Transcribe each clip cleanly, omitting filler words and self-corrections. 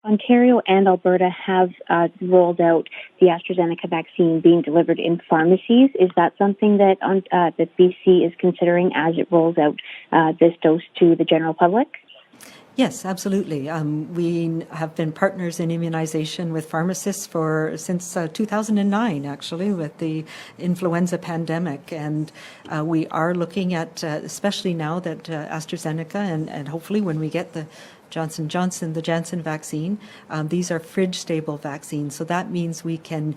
Ontario and Alberta have rolled out the AstraZeneca vaccine being delivered in pharmacies. Is that something that that BC is considering as it rolls out this dose to the general public? Yes, absolutely. We have been partners in immunization with pharmacists since 2009, actually, with the influenza pandemic. And we are looking at, especially now that AstraZeneca and hopefully when we get the Johnson & Johnson, the Janssen vaccine. These are fridge-stable vaccines, so that means we can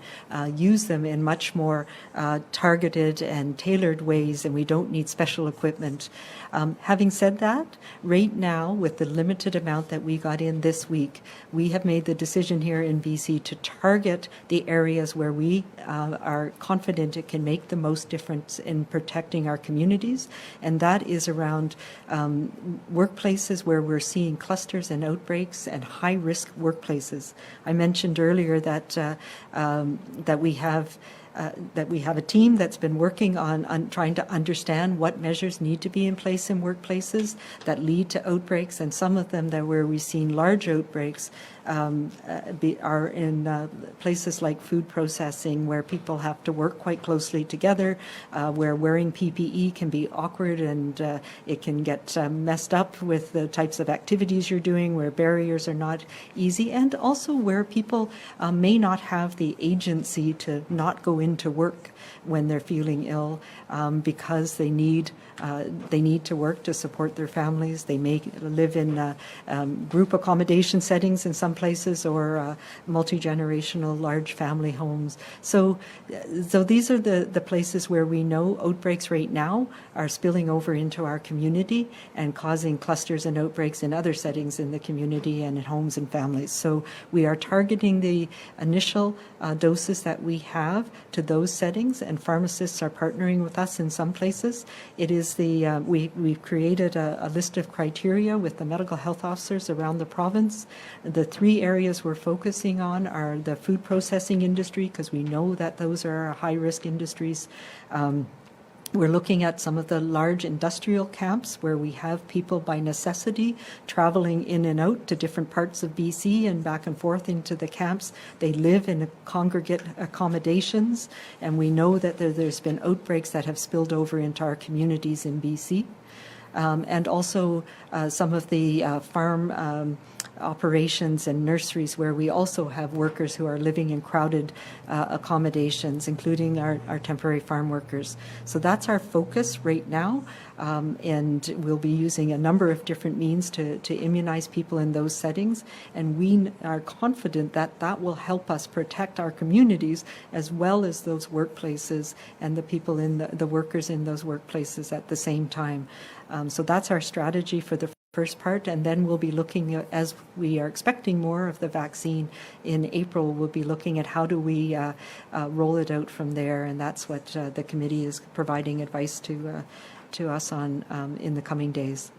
use them in much more targeted and tailored ways, and we don't need special equipment. Having said that, right now, with the limited amount that we got in this week, we have made the decision here in BC to target the areas where we are confident it can make the most difference in protecting our communities, and that is around workplaces where we're seeing clusters and outbreaks and high-risk workplaces. I mentioned earlier that that we have a team that's been working on trying to understand what measures need to be in place in workplaces that lead to outbreaks, and some of them where we've seen large outbreaks are in places like food processing, where people have to work quite closely together, where wearing PPE can be awkward and it can get messed up with the types of activities you're doing, where barriers are not easy, and also where people may not have the agency to not go into work when they're feeling ill because they need to work to support their families. They may live in group accommodation settings in some places, or multi-generational large family homes. So these are the places where we know outbreaks right now are spilling over into our community and causing clusters and outbreaks in other settings in the community and in homes and families. So we are targeting the initial doses that we have to those settings, and pharmacists are partnering with us in some places. It is we've created a list of criteria with the medical health officers around the province. The three areas we're focusing on are the food processing industry, because we know that those are high-risk industries. We're looking at some of the large industrial camps where we have people by necessity traveling in and out to different parts of BC and back and forth into the camps. They live in congregate accommodations, and we know that there's been outbreaks that have spilled over into our communities in BC. And also some of the farm operations and nurseries where we also have workers who are living in crowded accommodations, including our temporary farm workers. So that's our focus right now, and we'll be using a number of different means to immunize people in those settings, and we are confident that that will help us protect our communities as well as those workplaces and the people the workers in those workplaces at the same time. So that's our strategy for the first part, and then we'll be looking at, as we are expecting more of the vaccine in April, we'll be looking at how do we roll it out from there, and that's what the committee is providing advice to us on in the coming days.